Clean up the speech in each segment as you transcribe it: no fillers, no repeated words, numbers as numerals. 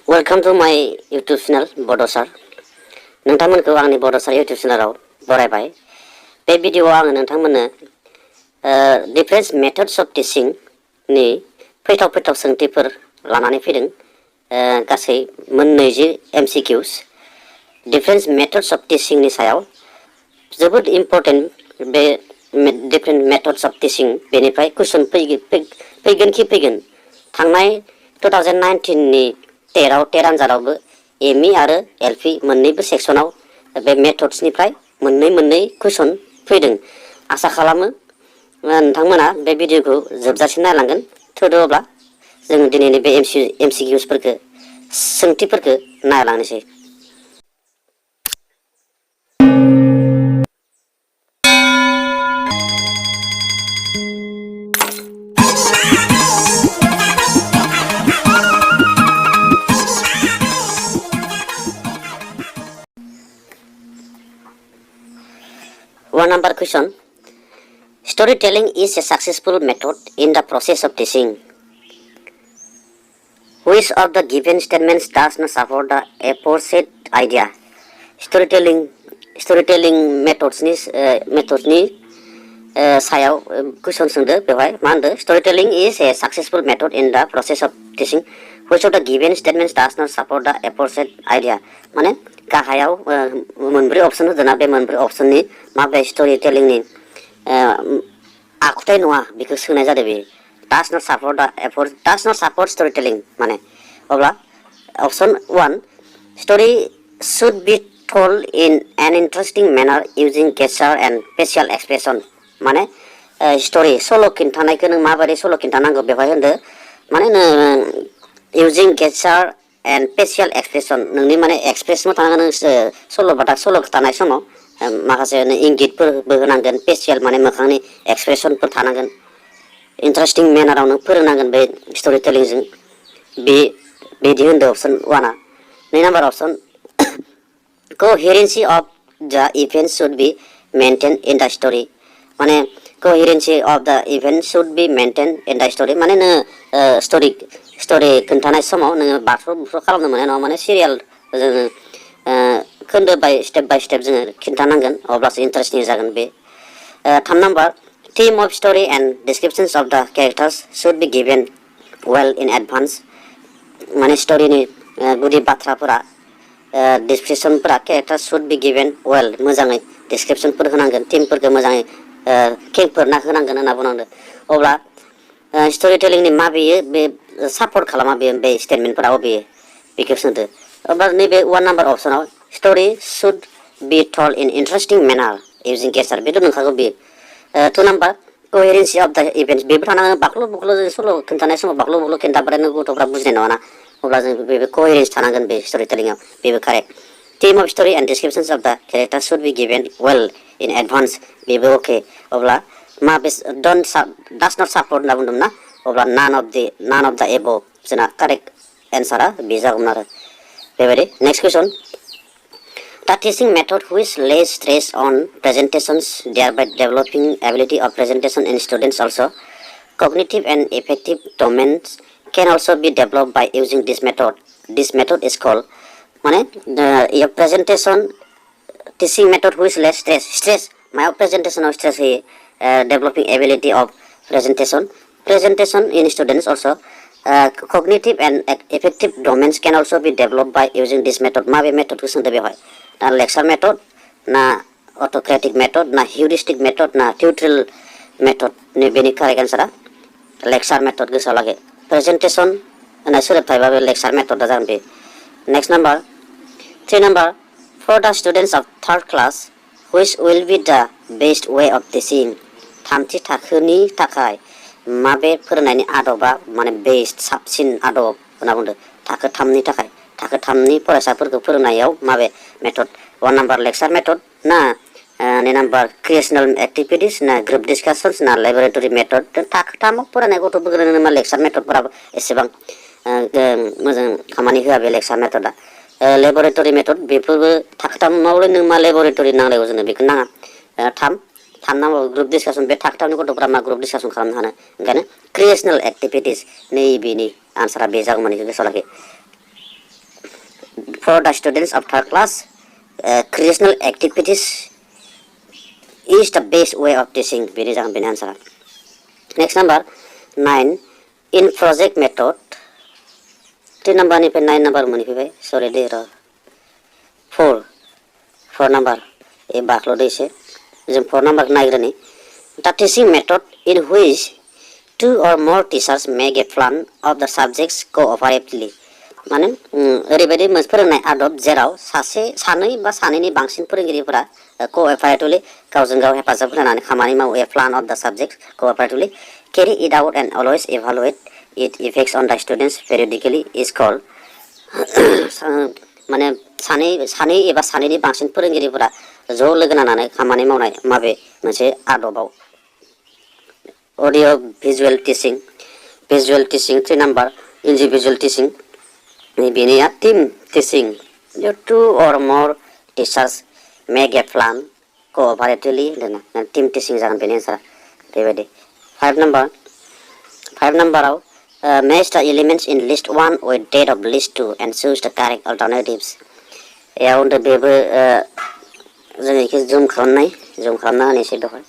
Welcome to my YouTube channel, Bodo sir. नोंथांमोनखौ आंनि बड' सार YouTube चेनेलाव बरायबाय। बे भिडिअ'आव आङो नोंथांमोननो डिफरेन्ट मेथड्स अफ टिचिं नि फैथाव सोंथिफोर लानानै फैदों। गासै 20 MCQs different methods of teaching नि सायाव जोबोद इम्पोर्टेन्ट बे डिफरेन्ट मेथड्स अफ टिचिं बेनिफ्राय कुइसन फैगोन थांनाय 2019 नि 13 आनजादावबो एमई आरो एलपी मोननैबो सेक्सनाव बे मेथड्सनिफ्राय मोननै कुइसन फैदों। आसा खालामो नोंथांमोना बे भिडिअ'खौ जोबजासिम नायलांगोन। थोदो अब्ला जों दिनैनि बे MCQsफोरखौ सोंथिफोरखौ नायलांनोसै। One number question. Storytelling is a successful method in the process of teaching. Which of the given statements does not support the aforesaid idea? Storytelling methods ni सायाव कुइसन सोंदो बेवहाय मा होनदो storytelling is a successful method in the process of teaching. Which of the given statements does not support the aforesaid idea? माने गाहायाव मोनब्रै option होदोना बे मोनब्रै ऑप्शननि माबे storytelling नि आखुथाय नङा बेखौ सोंनाय जादों बे does not support storytelling माने अब्ला option 1 story should be told in an interesting manner using gesture and facial expression माने story सल' खिन्थानायखौ नों माबायदि सल' खिन्थानांगौ बेवहाय होनदो माने using gesture and facial expression नोंनि माने एक्सप्रेसन थानांगोन सल' खिन्थानाय समाव माखासे इंगितफोरबो होनांगोन फेसियेल माने मोखांनि एक्सप्रेसनफोर थानांगोन इन्टारेस्टिं मेनाराव नों फोरोंनांगोन बे स्टोरी टेलिंजों बिदि होनदो ऑप्शन 1आ। 2 number option coherency of the event should be maintained in the story माने coherency of the event should be maintained in the story माने नों स्टोरी खोन्थानाय समाव नोङो बाथ्रा खालामनो मोननाय नङा माने सिरियाल जोङो खोन्दो स्टेप बाय स्टेप जोङो खिन्थानांगोन अब्लासो इन्टारेस्टिं जागोन बे। 3 number theme of story and descriptions of the characters should be given well in advance माने स्टोरीनि गुदि बाथ्राफोरा डिस्क्रिप्शनफोरा characters should be given well मोजाङै डिस्क्रिप्शनफोर होनांगोन टीमफोरखौ मोजाङै खेंफोरना होनांगोन होनना बुंनांदों। अब्ला स्टोरी टेलिंनि माबेयो बे सापर्ट खालामा बे स्टेटमेन्टफोरा अबेयो बेखौ सोंदो। अब्ला नैबे 1 number ऑप्शनाव story should be told in interesting manner using gesture बेथ' नंखागौ बेयो। 2 number coherency of the events बेबो थानांगोन बाख्ल' बुख्ल' जों सल' खोन्थानाय समाव बाख्ल' बुख्ल' खिन्थाबाथाय नों गथ'फ्रा बुजिनाय नङाना अब्ला जों बे coherence थानांगोन बे स्टोरी टेलिंआव बेबो correct. theme of story and descriptions of the characters should be given well in advance बेबो अके। अब्ला माबे does not support होनना बुंदोंमोन ना अब्ला none of the above जोंना कारेक्ट एन्सारा बे जागौमोन आरो बेबायदि। Next question The teaching method which lays stress on presentations thereby developing ability of presentation in students also cognitive and affective domains can also be developed by using this method. This method is called माने your presentation teaching method which lays stress मायाव presentationआव stress होयो developing ability of presentation in students also cognitive and affective domains can also be developed by using this method माबे मेथडखौ सोंदो बेवहाय ना lecture method ना अट'क्रेटिक method ना हिउरिस्टिक method ना tutorial method नै बेनि कारेक्ट एन्सारा लेक्चार मेथड गोसोआव लागे प्रेजेन्टेसन होननाय सोदोब थायोबा बे लेक्चार मेथडआ जागोन बे। Next number 3 number for the students of 3rd class which will be the best way of teaching थामथि थाखोनि थाखाय माबे फोरोंनायनि आदबा माने बेस्ट साबसिन आदब होनना बुंदों थाखो 3नि थाखाय थाखो 3नि फरायसाफोरखौ फोरोंनायाव माबे मेथड 1 नाम्बार लेक्चार मेथड ना 2 नाम्बार क्रिएशनल एक्टिभिटिस ना ग्रुप डिस्काशन्स ना लेबरेटरि मेथड थाखो 3आव फरायनाय गथ'फोरनो मा लेक्चार मेथडफोराबो एसेबां मोजां खामानि होआ बे लेक्चार मेथडआ लेबरेटरि मेथड बेफोरबो थाखो 3आवलाय नों मा लेबरेटरि नांलायगौ जोंनो बेखौ नाङा 3 नाम्बार ग्रुप डिस्काशन बे थाखो 3नि गथ'फोरा मा ग्रुप डिस्काशन खालामनो हानो ओंखायनो क्रिएशनल एक्टिभिटिस नै बेनि आन्सारा बे जागौमोन बेखौ गोसोआव लाखि। For the students of third class, creational activities is the best way of teaching. Bini jagan bini answer. Next number 9. In project method. 3 number ni pe 9 number muni pe sorry de ra. 4 number e baklo de se. Jom 4 number nagrani. The teaching method in which 2 or more teachers make a plan of the subjects co-operatively. माने ओरैबायदि फोरोंनाय आदब जेराव सानै बा सानैनि बांसिन फोरोंगिरिफोरा co-operatively गावजों गाव हेफाजाब होनानै खामानि मावो a plan of the subjects co-operatively carry it out and always evaluate its effects on the students periodically is called माने सानै एबा सानैनि बांसिन फोरोंगिरिफोरा ज' लोगो नांनानै खामानि मावनाय माबे मोनसे आदबाव audio visual teaching 3 number individual teaching बेनिया team teaching 2 or more teachers make a plan co-operatively team teaching जागोन बेनि आन्सारा बेबायदि 5 number match the elements in list 1 with that of list 2 and choose the correct alternatives याव बेबो जों इखौ जुम खालामना होनोसै बेवहाय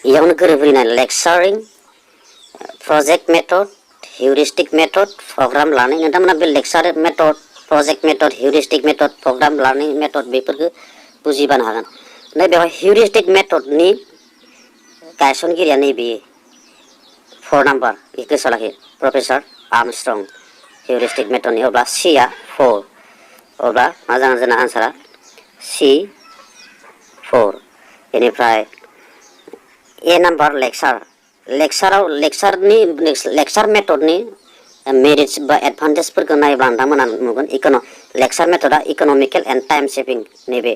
इयावनो गोरोबहैनाय lecturing project method, heuristic method, program learning. नोंथांमोना बे lecture method, project method, heuristic method, program learning method बेफोरखौ बुजिबानो हागोन। नै बेवहाय heuristic method नि गायसनगिरिया नैबे 4 number बेखौ गोसोआव लाखि प्रफेसर आर्मस्ट्रं heuristic method नि अब्ला C आ 4 अब्ला मा जागोन जोंना आन्सारा C 4 बेनिफ्राय A number lecture lecture method नि merits बा advantage फोरखौ नायब्ला नोंथांमोना नुगोन lecture method आ economical and time saving नैबे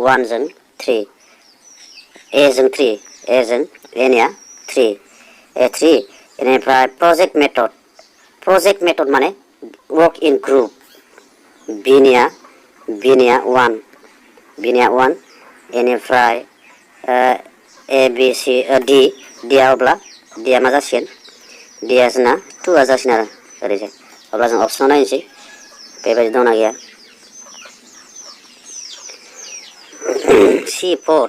1 जों 3 A जों 3 A निया 3 A3 बेनिफ्राय project method माने work in group B निया 1 बेनिफ्राय A B C D अब्ला D आ मा जासिगोन D आ जोंना 2 आ जासिगोन आरो ओरैजाय अब्ला जों अपसनाव नायनोसै बेबायदि दंना गैया C4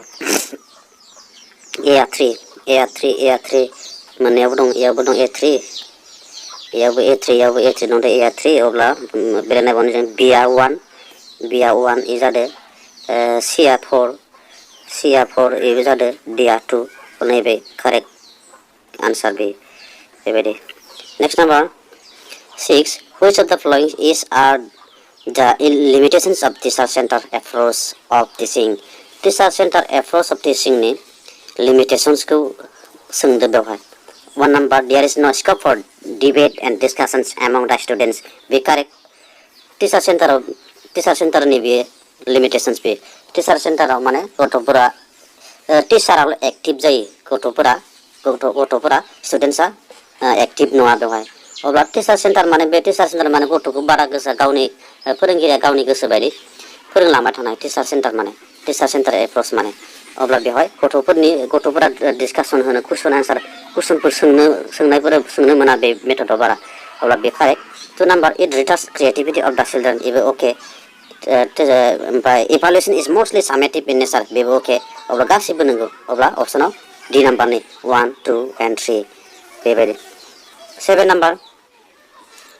A आ 3 मोननैयावबो दं इयावबो दं A3 इयावबो A3 दं A आ 3 अब्ला बेलेग नायबावनो जों B आ 1 इ जादों C आ 4 इबो जादों D आ 2 नैबे करेक्ट आन्सार बेबायदि next number 6 which of the following are the limitations of teacher-centered approach of teaching teacher-centered approach of teaching नि limitations को सोंदो बेवहाय 1 number there is no scope for debate and discussions among the students be correct teacher-centered नि बे limitations बे teacher-centered माने गथ'फोरा टिचाराल active जायो गथ'फोरा स्टुडेन्टसा एक्टिभ नङा बेवहाय अब्ला टिचार सेन्टार माने गथ'खौ बारा गोसो गावनि फोरोंगिरिया गावनि गोसो बायदि फोरोंलांबाय थानाय टिचार सेन्टार एप्रोच माने अब्ला बेवहाय गथ'फोरा डिसकासन होनो कुइसनफोर सोंनो मोना बे मेथडआव बारा अब्ला बे correct 2 number it retards creativity of the children इबो अके ओमफ्राय evaluation is mostly summative in nature बेबो अके अब्ला गासिबो नंगौ अब्ला अपसनाव D number नि 1 2 and 3 बेबायदि 7 number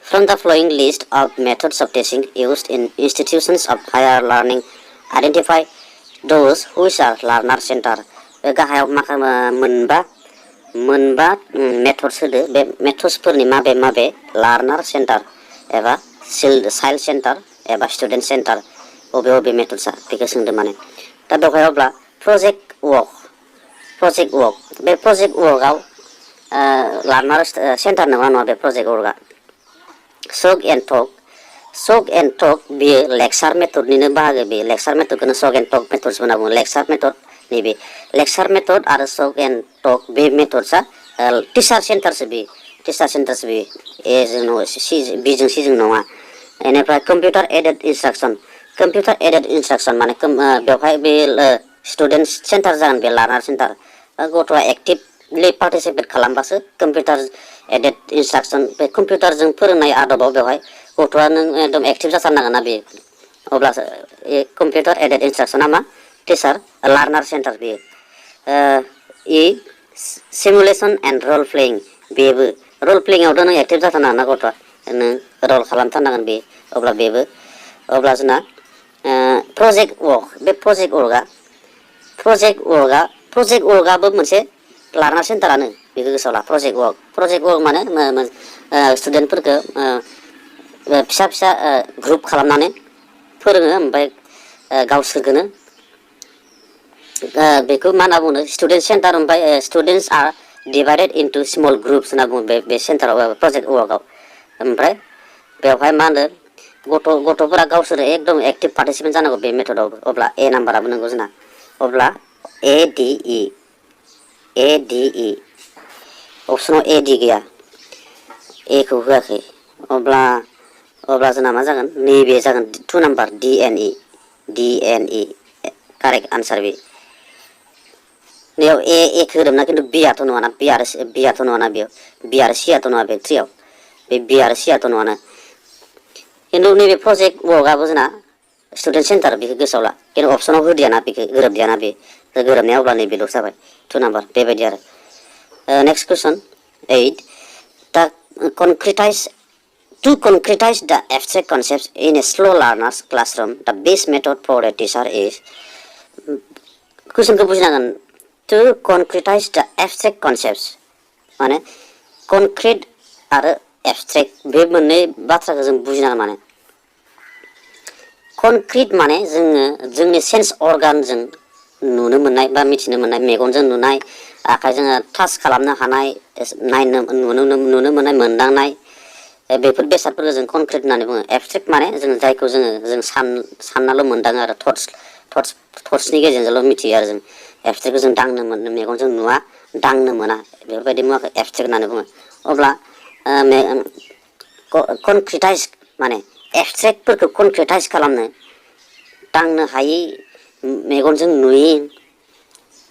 from the following list of methods of teaching used in institutions of higher learning identify those which are learner center गाहायाव मोनबा मेथड्स होदो बे मेथड्सफोरनि माबे लार्नार सेन्टार एबा चाइल्ड सेन्टार एबा स्टुडेन्ट सेन्टार बबे मेथड्सआ बेखौ सोंदों माने दा बेवहाय अब्ला प्रजेक्ट वर्क बे प्रजेक्ट वर्कआव लार्नार सेन्टार नङा बे प्रजेक्ट वर्कआ सक एन्ड टक बेयो लेक्चार मेथडनिनो बाहागो बे लेक्चार मेथडखौनो सक एन्ड टक मेथड्स होनना बुङो लेक्चार मेथड नैबे लेक्चार मेथड आरो सक एन्ड टक बे मेथड्सआ टिचार सेन्टारसो बे ए जों बि जों सि जों नङा बेनिफ्राय कम्पिउटार एडेड इन्सट्राक्सन माने बेवहाय बे स्टुडेन्ट सेन्टार जागोन बे लार्नार सेन्टार गथ'आ एक्टिभ डाइरेक्टलि पार्टिसिपेट खालामबासो कम्पिउटार एडेड इन्सट्राक्सन बे कम्पिउटारजों फोरोंनाय आदबाव बेवहाय गथ'आ नों एकदम एक्टिभ जाथारनांगोन ना बे अब्लासो कम्पिउटार एडेड इन्सट्राक्सना मा टिचार लार्नार सेन्टार बेयो सिमुलेसन एन्ड रल प्लेइं बेबो रल प्लेइंआवथ' नों एक्टिभ जाथारनांगोन ना गथ'आ नों रल खालामथारनांगोन बे अब्ला बेबो अब्ला जोंना प्रजेक्ट वर्क बे प्रजेक्ट वर्कआबो मोनसे लार्नार सेन्टारानो बेखौ गोसोआव ला प्रजेक्ट वर्क माने स्टुडेन्टफोरखौ फिसा फिसा ग्रुप खालामनानै फोरोङो ओमफ्राय गावसोरखौनो बेखौ मा होनना बुङो स्टुडेन्ट सेन्टार ओमफ्राय स्टुडेन्टस आर डिभाइडेड इनटु स्मल ग्रुप्स होनना बुङो बे सेन्टाराव प्रजेक्ट वर्कआव ओमफ्राय बेवहाय मा होनो गथ'फोरा गावसोरो एकदम एक्टिभ पार्टिसिपेन्ट जानांगौ बे मेथडआवबो अब्ला ए नाम्बाराबो नंगौ जोंना अब्ला ए डि इ अपसनाव ए डि गैया एखौ होआखै अब्ला जोंना मा जागोन नैबे जागोन 2 number D N E correct answer बे बेयाव एखौ होदोंना खिन्थु बिआथ' नङाना बिआथ' नङाना बेयाव बि आरो सिआथ' नङा बे 3आव बे बि आरो सिआथ' नङाना खिन्थु नैबे प्रजेक्ट वर्कआबो जोंना स्टुडेन्ट सेन्टार बेखौ गोसोआव ला खिन्थु अपसनाव होदियाना बेखौ गोरोबदियाना बे गोरोबनाया अब्ला नैबेल' जाबाय 2 नाम्बार बेबायदि आरो next question 8 To concretize the abstract concepts in a slow learner's classroom, the best method for a teacher is कुइसनखौ बुजिनांगोन to concretize the abstract concepts माने concrete आरो abstract बे मोननै बाथ्राखौ जों बुजिनांगोन माने concrete माने जोङो जोंनि सेन्स अर्गानजों नुनो मोननाय बा मिथिनो मोननाय मेगनजों नुनाय आखाइजों टाच खालामनो हानाय नुनो मोननाय मोनदांनाय बेफोर बेसादफोरखौ जों कनक्रिट होननानै बुङो एबस्ट्रेक्ट माने जों जायखौ जों साननाल' मोनदाङो आरो थट्सनि गेजेरजोंल' मिथियो आरो जों एबस्ट्रेक्टखौ जों दांनो मोनो मेगनजों नुवा दांनो मोना बेफोरबायदि मुवाखौ एबस्ट्रेक्ट होननानै बुङो अब्ला कनक्रिटाइज माने एबस्ट्रेक्टफोरखौ कनक्रिटाइज खालामनो दांनो हायि मेगनजों नुयि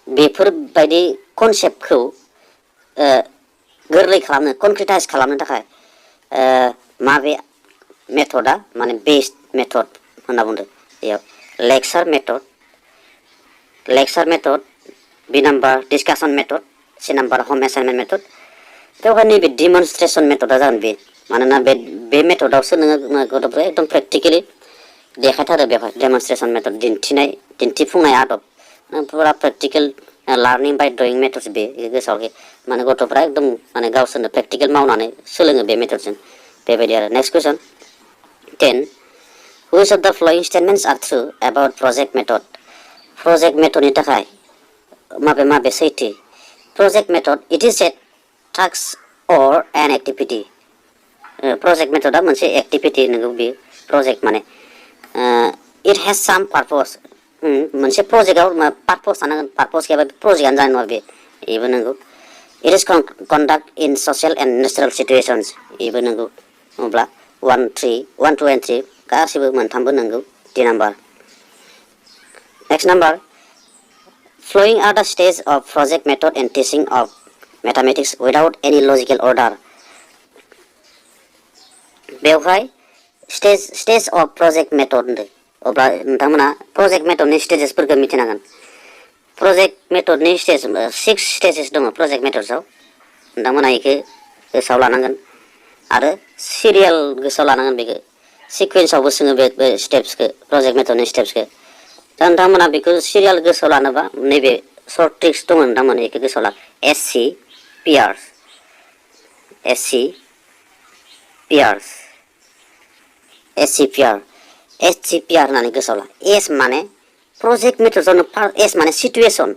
बेफोरबायदि कनसेप्टखौ गोरलै खालामनो कनक्रिटाइज खालामनो थाखाय माबे मेथडा माने बेस्ट मेथड होनना बुंदों बेयाव लेक्सार मेथड बि नाम्बार डिसकासन मेथड सि नाम्बार हम एसाइनमेन्ट मेथड बेवहाय नैबे डिमनस्ट्रेसन मेथडा जागोन बे मानोना बे मेथडआवसो नोङो गथ'फ्रा एकदम प्रेक्टिकेलि देखायथारो बेवहाय डेमनस्ट्रेसन मेथड दिन्थिफुंनाय आदब पुरा प्रेक्टिकेल लार्निं बाय डुइं मेथड्स बे गोसोआव माने गथ'फ्रा एकदम माने गावसोरनो प्रेक्टिकेल मावनानै सोलोङो बे मेथडजों बेबायदि आरो next question 10 Which of the following statements are true about project मेथडनि थाखाय माबे सैथो project method it is a task or an activity project मेथडा मोनसे एक्टिभिटि नंगौ बे project माने it has some purpose मोनसे प्रजेक्टआव पार्पस थानांगोन पार्पस गैयाबा प्रजेक्टआनो जानाय नङा बेबो नंगौ it is conduct in social and natural situations बेबो नंगौ अब्ला 1 2 and 3 गासिबो मोनथामबो नंगौ D number next number flowing are the stages of project method and teaching of mathematics without any logical order बेवहाय stage of project method होनदों अब्ला नोंथांमोना project methodनि stagesफोरखौ मिथिनांगोन project methodनि stage 6 stages दङ project methodsआव नोंथांमोना बेखौ गोसोआव लानांगोन आरो सिरियाल गोसोआव लानांगोन बेखौ सिक्वेन्सआवबो सोङो बे स्टेप्सखौ project methodनि स्टेप्सखौ दा नोंथांमोना बेखौ सिरियाल गोसोआव लानोबा नैबे सर्ट ट्रिक्स दङ नोंथांमोना बेखौ गोसोआव ला SC SCPR होननानै गोसोआव ला S माने प्रजेक्ट मेथडआवनो S माने सिटुएसन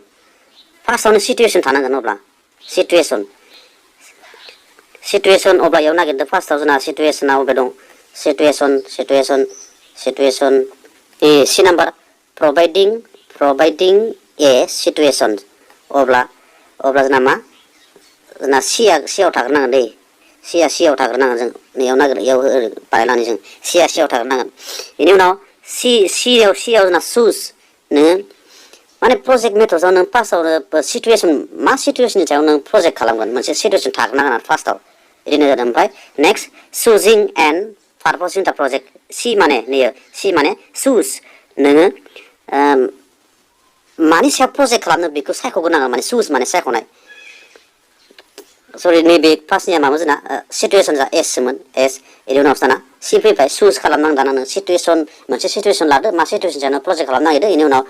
फार्स्टआवनो सिटुएसन थानांगोन अब्ला सिटुएसन अब्ला बेयाव नागिरदों फार्स्टआव जोंना सिटुएसना अबे दं सिटुएसन C number providing a situation अब्ला जोंना मा जोंना सिआव थाग्रोनांगोन दै सिआव थाग्रोनांगोन जों नैयाव नागिरनायाव बानायनानै जों सिआव थाग्रोनांगोन बेनि उनाव सिआव जोंना चुज नोङो माने प्रजेक्ट मेथडआव नों फार्स्टआवनो सिटुएसन मा सिटुएसननि सायाव नों प्रजेक्ट खालामगोन मोनसे सिटुएसन थाग्रोनांगोन फार्स्टआव बिदिनो जादों ओमफ्राय नेक्स्ट चुजिं एन्ड पारपस इन दा प्रजेक्ट सि माने नैयो सि माने चुज नोङो मानि सायाव प्रजेक्ट खालामनो बेखौ सायख'ग्रोनांगोन माने चुज माने सायख'नाय सरि नैबे फार्स्टनिया मामोन जोंना सिटुएसन जा एसमोन एस बेनि उनाव दाना सि फैबाय चुज खालामनांगोन दाना नों सिटुएसन मोनसे सिटुएसन लादो मा सिटुएसन सायाव प्रजेक्ट खालामनो नागिरदो बेनि उनाव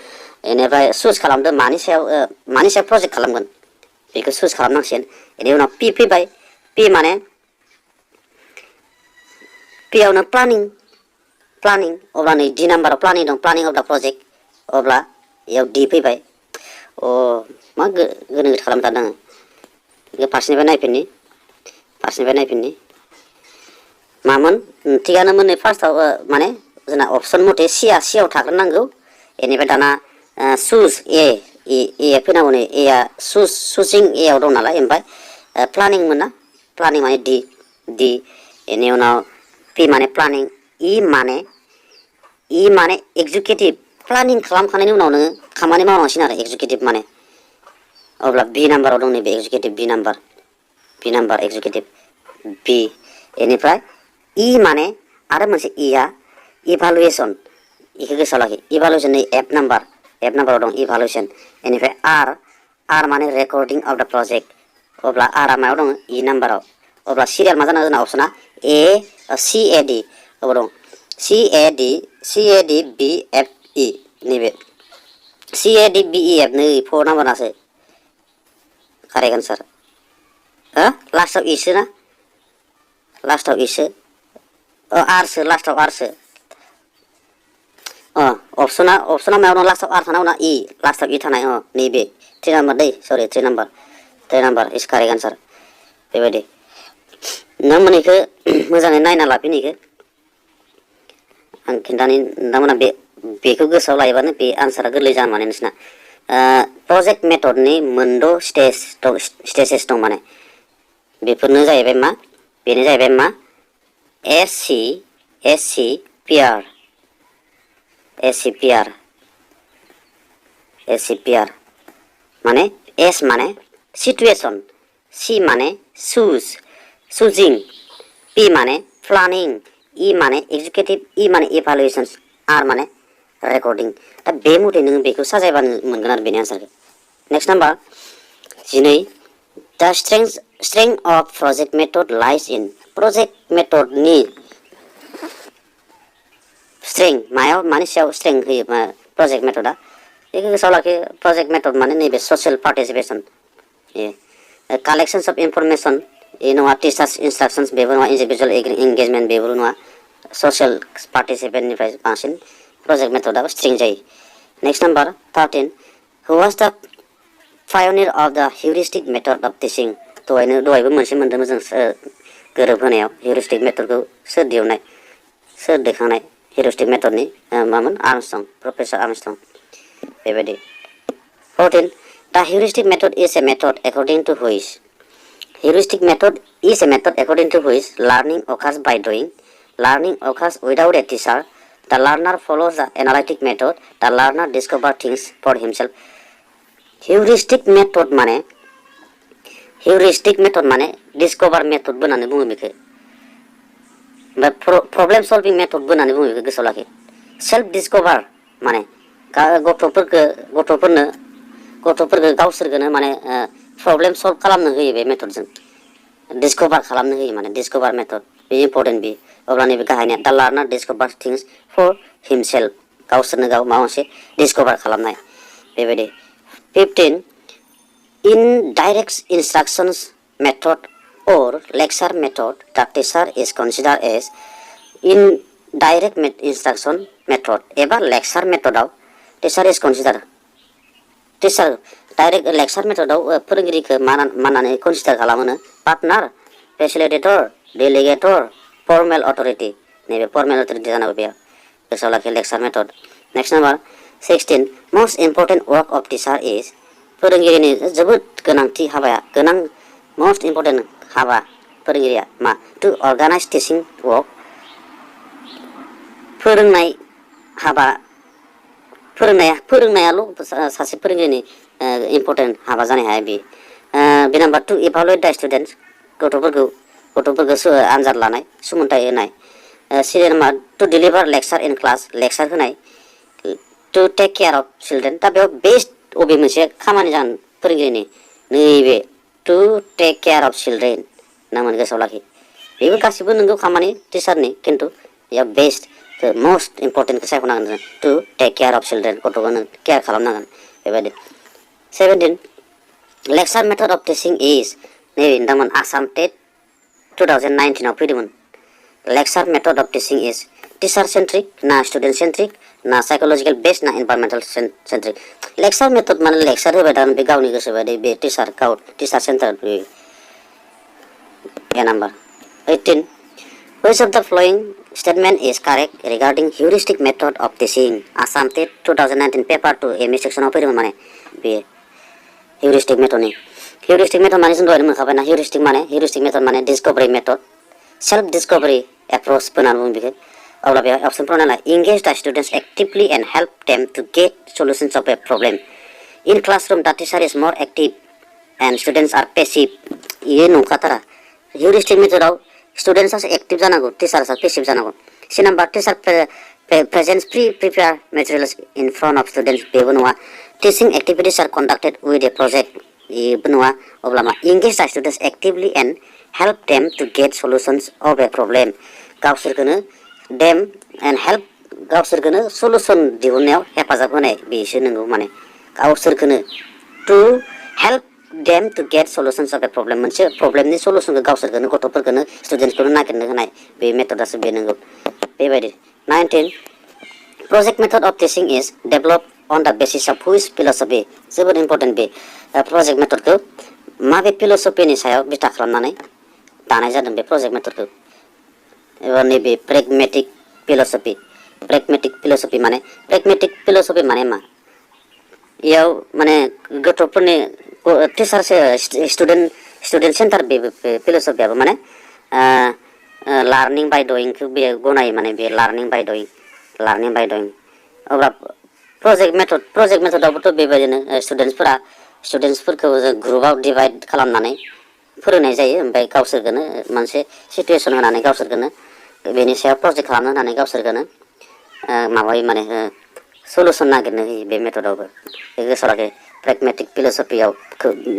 बेनिफ्राय चुज खालामदो मानि सायाव प्रजेक्ट खालामगोन बेखौ चुज खालामनांसिगोन बेनि उनाव पि फैबाय पि माने पियावनो प्लानिं अब्ला नै डि नाम्बाराव प्लानिं दं प्लानिं अफ दा प्रजेक्ट अब्ला बेयाव डि फैबाय मा गोनो गोथो खालामथारदों आङो फारसेनिफ्राय नायफिननि मामोन थिगानो मोन फार्स्टआव माने जोंना अपसन मथे सिआव थाग्रोनांगौ बेनिफ्राय दाना चुज ए फैनांगौ नै एआ चुजिं एआव दं नालाय ओमफ्राय प्लानिं मोना प्लानिं माने डि बेनि उनाव पि माने प्लानिं इ माने एक्जिकिउटिभ प्लानिं खालामखांनायनि उनाव नोङो खामानि मावनांसिगोन आरो एक्जिकिउटिभ माने अब्ला बि नाम्बाराव दं नैबे एक्जिकिउटिभ बि नाम्बार एक्जिकिउटिभ बि बेनिफ्राय इ माने आरो मोनसे इआ इभालुएसन इखौ गोसोआव लाखि इभालुएसन नै एफ नाम्बाराव दं इभालुएसन बेनिफ्राय आर माने रेकर्डिं अफ दा प्रजेक्ट अब्ला आरआ मायाव दङ इ नाम्बाराव अब्ला सिरियाल मा जानांगौ जोंना अपसना सि ए डि अबाव दं सि ए डि बि एफ इ नैबे सि ए डि बि इ एफ नै 4 नाम्बारासो कारेक्ट आन्सार लास्टआव इसो ना लास्टआव इसो लास्टआव आरसो अपसना मायाव दं लास्टआव आर थानांगौ ना इ लास्टआव इ थानाय नैबे 3 नाम्बार दै सरि 3 नाम्बार इज कारेक्ट आन्सार बेबायदि नों मोनैखौ मोजाङै नायना लाफिनैखो आं खिन्थानि नोंथांमोना बेखौ गोसोआव लायोबानो बे आन्सारा गोरलै जागोन माने नोंसिना प्रजेक्ट मेथडनि मोनद' स्टेजेस दं माने बेनो जाहैबाय मा एस सि पियार माने एस माने सिटुएसन सि माने चुजिं पि माने प्लानिं इ माने एक्जिकिउटिभ इ माने इभालुएसन आर माने रेकर्डिं दा बे मथे नों बेखौ साजायबानो मोनगोन आरो बेनि आन्सारखौ next number 12 the strength of project method lies in project मेथडनि स्ट्रेंथ मानि सायाव स्ट्रेंथ होयो प्रजेक्ट मेथडा बेखौ गोसोआव लाखि प्रजेक्ट मेथड माने नैबे ससियेल पार्टिसिपेसन कालेक्शन्स अफ इनफरमेसन बे नङा टिचार्स इन्सट्राक्सन्स बेबो नङा इन्डिभिजुवेल एंगेजमेन्ट बेबो नङा ससियेल पार्टिसिपेन्टनिफ्राय बांसिन प्रजेक्ट मेथडआबो स्ट्रिं जायो नेक्स्ट नाम्बार 13 हु वाज दा pioneer of the heuristic method of teaching दहायबो मोनसे मोन्दोंमोन जों गोरोबहोनायाव हिउरिस्टिक मेथडखौ सोर दैखांनाय हिउरिस्टिक मेथडनि मामोन प्रफेसर आर्मस्ट्रं बेबायदि 14 the heuristic method is a method according to which heuristic method is a method according to which learning occurs by doing. Learning occurs without a teacher. The learner follows the analytic method. The learner discovers things for himself. Heuristic method माने discover method बनाने बुङो बेखौ problem solving method बनाने बुङो बेखौ गोसोआव लाखि self डिस्कभार माने गथ'फोरनो गावसोरखौनो माने प्रब्लेम सल्व खालामनो होयो बे मेथडजों डिस्कभार खालामनो होयो माने डिस्कभार मेथड बे इम्पर्टेन्ट बे अब्ला नैबे गाहायनिया the learner discover things for himself गावसोरनो गाव माबा मोनसे डिस्कभार खालामनाय बेबायदि 15 in direct instructions method or lecture method the teacher is considered as in direct instruction method एबा lecture method आव teacher is considered direct lecture मेथडआव फोरोंगिरिखौ माननानै कनसिडार खालामो partner facilitator delegator formal authority नैबे फर्मेल अथरिटि जानांगौ बेयाव गोसोआव लाखि lecture method next number 16 most important work of teacher is फोरोंगिरिनि जोबोद गोनांथि हाबाया मोस्ट इम्पर्टेन्ट हाबा फोरोंगिरिया मा टु अर्गानाइज टिचिं वर्क फोरोंनाय हाबा फोरोंनायाल' सासे फोरोंगिरिनि इम्पर्टेन्ट हाबा जानो हाया बे नाम्बार 2 इभालुएट द स्टुडेन्ट्स गथ'फोरखौ आनजाद लानाय सोलोंथाइ होनाय serial number 2 deliver lecture in class lecture होनाय to take care of children the बेयाव बेस्ट अबे मोनसे खामानि जागोन फोरोंगिरिनि नैबे to take care of children नामोन गोसोआव लाखि बेबो गासिबो नोंगौ खामानि टिचारनि खिन्थु बेयाव बेस्ट मोस्ट इम्पर्टेन्टखौ सायख'नांगोन जों to take care of children गथ'खौ नों केयार खालामनांगोन बेबायदि 17 lecture method of teaching is नैबे नोंथांमोन आसाम टेट 2019 आव फैदोंमोन lecture method of teaching is teacher centric ना स्टूडेंट सेन्ट्रिक ना साइकोलॉजिकल बेस्ड ना एनवायरमेंटल सेन्ट्रिक लेक्चार मेथड माने लेक्चार होबाय थानो बे गावनि गोसो बायदि बे टीचार सेन्टार बे number 18 which of the following statement is correct regarding heuristic method of teaching Assam TET 2019 paper 2 ME section of फैदोंमोन माने बे heuristic method माने जों दहायनो मोनखाबाय ना heuristic method माने discovery method self discovery approach होननानै बुङो बेखौ अब्ला बेयाव अपसनफोराव नालाय engage the students actively and help them to get solutions of a problem in classroom the teacher is more active and students are passive ये नंखाथारा heuristic method आव students are active जानांगौ teachers are passive जानांगौ C number teacher presents pre-prepared materials in front of students बेबो नङा teaching activities are conducted with a project बेबो नङा अब्ला मा engage the students actively and help them to get solutions of a problem गावसोरखौनो them and help गावसोरखौनो solution दिहुननायाव हेफाजाब होनाय बेसो नंगौ माने गावसोरखौनो to help them to get solutions of a problem मोनसे प्रब्लेमनि सलुसनखौ गावसोरखौनो गथ'फोरखौनो स्टुडेन्टसखौनो नागिरनो होनाय बे मेथडआसो बे नंगौ बेबायदि 19 project method of teaching is developed on the basis of which philosophy जोबोद इम्पर्टेन्ट बे प्रजेक्ट मेथडखौ माबे फिलसफिनि सायाव बिथा खालामनानै दानाय जादों बे प्रजेक्ट मेथडखौ एबा नैबे प्रेगमेटिक फिलसफि माने प्रेगमेटिक फिलसफि माने मा इयाव माने गथ'फोरनि टीचार स्टुडेन्ट सेन्टार बे फिलसफियाबो माने लार्निं बाय डुइंखौ बे गनायो माने बे लार्निं बाय डुइंग अब्ला प्रजेक्ट मेथडआवबोथ' बेबायदिनो स्टुडेन्टसफोरखौ ग्रुपआव डिभाइड खालामनानै फोरोंनाय जायो ओमफ्राय गावसोरखौनो मोनसे सिचुएसन होनानै गावसोरखौनो बेनि सायाव प्रजेक्ट खालामनो होनानै गावसोरखौनो माबायो माने सलुसन नागिरनो होयो बे मेथडआवबो गोसोआव लाखि प्रेगमेटिक फिलसफियाव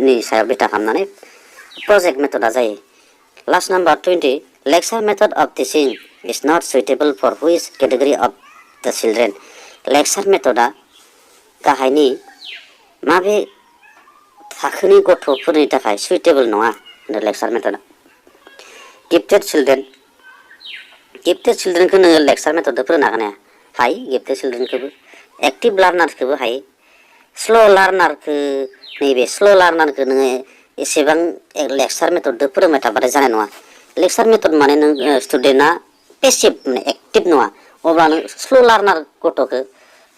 नि सायाव बिथा खालामनानै प्रजेक्ट मेथडआ जायो last number 20 lecture method of teaching is not suitable for which category of the children lecture मेथडआ गाहायनि माबे थाखोनि गथ'फोरनि थाखाय सुइटेबल नङा लेक्चार मेथडआ गिफ्टेड चिल्ड्रेनखौ नोङो लेक्चार मेथडजों फोरोंनो हागोन हायो गिफ्टेड चिल्ड्रेनखौबो एक्टिभ लार्नारखौबो हायो स्ल' लार्नारखौ नोङो एसेबां लेक्चार मेथडजों फोरोंबाय थाबाथाय जानाय नङा लेक्चार मेथड माने नों स्टुडेन्टआ पेसिभ माने एक्टिभ नङा अब्ला नों स्ल' लार्नार गथ'खौ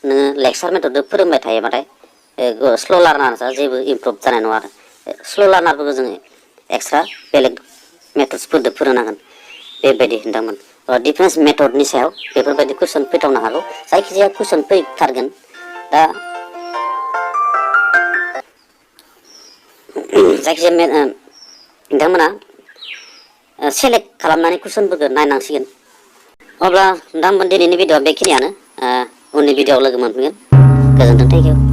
नोङो लेक्चार मेथडजों फोरोंबाय थायोबाथाय स्ल' लार्नारआ जेबो इमप्रुभ जानाय नङा आरो स्ल' लार्नारफोरखौ जोङो एक्सट्रा बेलेग मेथड्सफोरजों फोरोंनांगोन बेबायदि होनदोंमोन डिफारेन्स मेथडनि सायाव बेफोरबायदि कुइसन फैथावनो हागौ जायखिजाया कुइसन फैथारगोन दा जायखिजाया नोंथांमोना सेलेक्ट खालामनानै कुइसनफोरखौ नायनांसिगोन अब्ला नोंथांमोन दिनैनि भिडिअ'आ बेखिनियानो उननि भिडिअ'आव लोगो मोनफिनगोन गोजोन्थों थेंक इउ